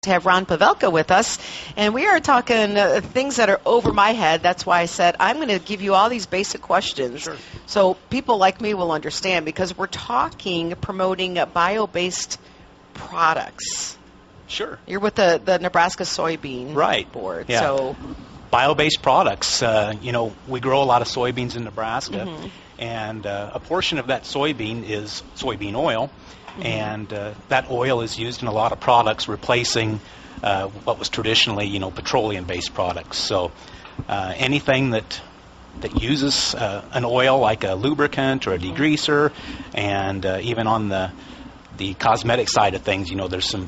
To have Ron Pavelka with us, and we are talking things that are over my head. That's why I said I'm going to give you all these basic questions, Sure. so people like me will understand, because we're promoting bio-based products. Sure. You're with the Nebraska Soybean Right. Board. Yeah. So bio-based products. We grow a lot of soybeans in Nebraska, Mm-hmm. and a portion of that soybean is soybean oil. Mm-hmm. And that oil is used in a lot of products, replacing what was traditionally, petroleum-based products. So anything that uses an oil, like a lubricant or a degreaser, and even on the cosmetic side of things, there's some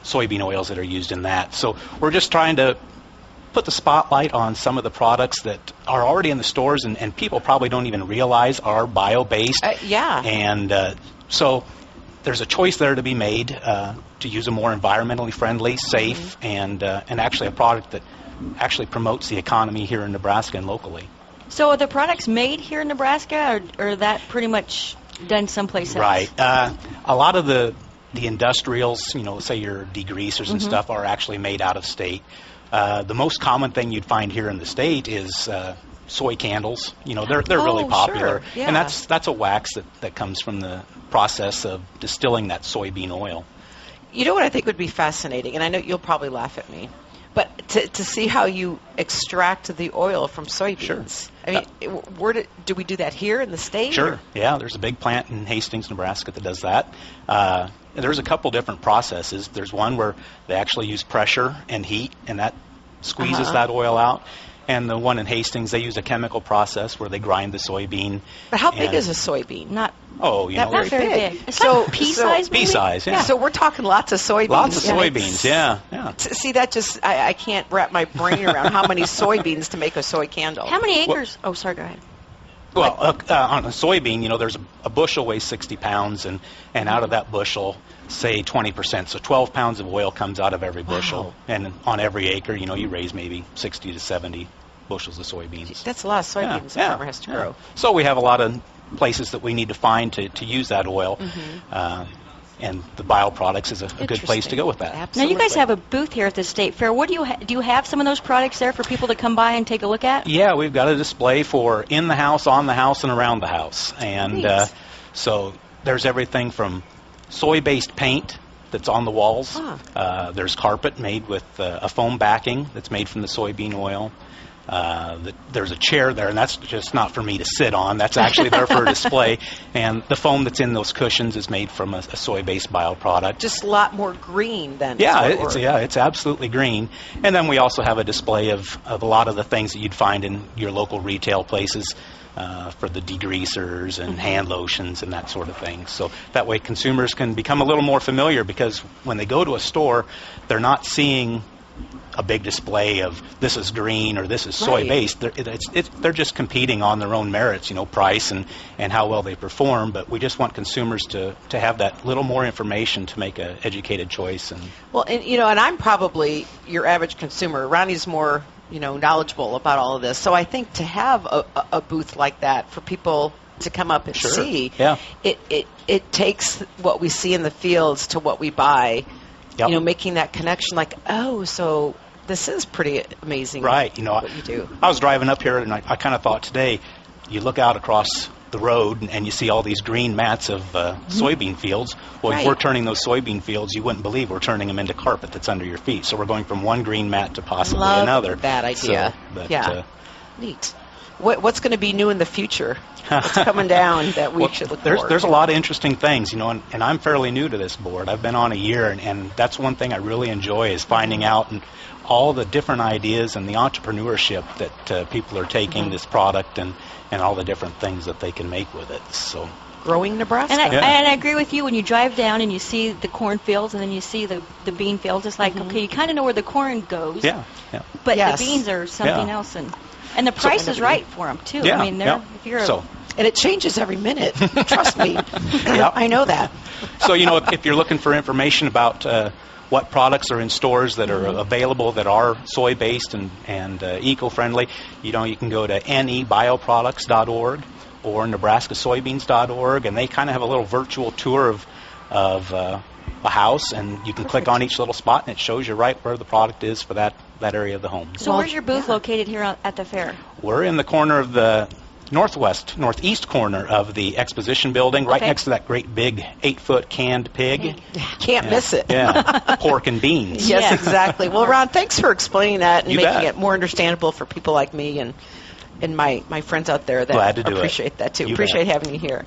soybean oils that are used in that. So we're just trying to put the spotlight on some of the products that are already in the stores, and people probably don't even realize are bio-based. Yeah. And so there's a choice there to be made to use a more environmentally friendly, safe, and actually a product that actually promotes the economy here in Nebraska and locally. So are the products made here in Nebraska, or that pretty much done someplace else? Right. A lot of the industrials, say your degreasers and stuff, are actually made out of state. The most common thing you'd find here in the state is soy candles. They're really popular, sure. Yeah. and that's a wax that comes from the process of distilling that soybean oil. You know what I think would be fascinating, and I know you'll probably laugh at me, but to see how you extract the oil from soybeans. Sure. I mean, do we do that here in the state? Sure. Or? Yeah, there's a big plant in Hastings, Nebraska that does that. There's a couple different processes. There's one where they actually use pressure and heat, and that squeezes that oil out. And the one in Hastings, they use a chemical process where they grind the soybean. But how big is a soybean? Not not very big. It's So like pea size, maybe? pea size, yeah. So we're talking lots of soybeans. Lots of soybeans, yeah. See, that just, I can't wrap my brain around how many soybeans to make a soy candle. How many acres? Oh, sorry, go ahead. Well, on a soybean, there's a bushel weighs 60 pounds, and out of that bushel, say 20%. So 12 pounds of oil comes out of every bushel. Wow. And on every acre, you raise maybe 60 to 70 bushels of soybeans. That's a lot of soybeans a farmer has to grow. So we have a lot of places that we need to find to use that oil. And the bioproducts is a good place to go with that. Absolutely. Now, you guys have a booth here at the State Fair. What do you have some of those products there for people to come by and take a look at? Yeah, we've got a display for in the house, on the house, and around the house. And so there's everything from soy-based paint that's on the walls. There's carpet made with a foam backing that's made from the soybean oil. There's a chair there, and that's just not for me to sit on. That's actually there for a display. And the foam that's in those cushions is made from a soy-based bioproduct. Just a lot more green than It's absolutely green. And then we also have a display of a lot of the things that you'd find in your local retail places for the degreasers and hand lotions and that sort of thing. So that way consumers can become a little more familiar, because when they go to a store, they're not seeing a big display of this is green or this is soy-based. They're just competing on their own merits, price and how well they perform. But we just want consumers to have that little more information to make an educated choice. And I'm probably your average consumer. Ronnie's more, knowledgeable about all of this. So I think to have a booth like that for people to come up and see, it takes what we see in the fields to what we buy. Yep. Making that connection, like, so this is pretty amazing. Right. What you do. I was driving up here, and I kind of thought today, you look out across the road and you see all these green mats of soybean fields. Well, if we're turning those soybean fields, you wouldn't believe we're turning them into carpet that's under your feet. So we're going from one green mat to possibly another. That idea. Neat. What's going to be new in the future? What's coming down that we should look for? There's a lot of interesting things, and I'm fairly new to this board. I've been on a year, and that's one thing I really enjoy is finding out and all the different ideas and the entrepreneurship that people are taking this product and all the different things that they can make with it. So growing Nebraska. And I agree with you. When you drive down and you see the cornfields and then you see the bean fields, it's like, okay, you kind of know where the corn goes. Yeah. But the beans are something else, and the price is right for them too. Yeah. I mean, if you're and it changes every minute. Trust me. I know that. So if you're looking for information about what products are in stores that are available that are soy-based and eco-friendly, you can go to nebioproducts.org or nebraskasoybeans.org, and they kind of have a little virtual tour of a house, and you can click on each little spot, and it shows you right where the product is for that area of the home. So where's your booth located here at the fair? We're in the corner of the northeast corner of the exposition building, right next to that great big 8-foot canned pig. Can't miss it. Yeah, pork and beans. Yes, exactly. Well, Ron, thanks for explaining that and You making bet. it more understandable for people like me and my friends out there that Glad to do it. appreciate that too. You Appreciate bet. having you here.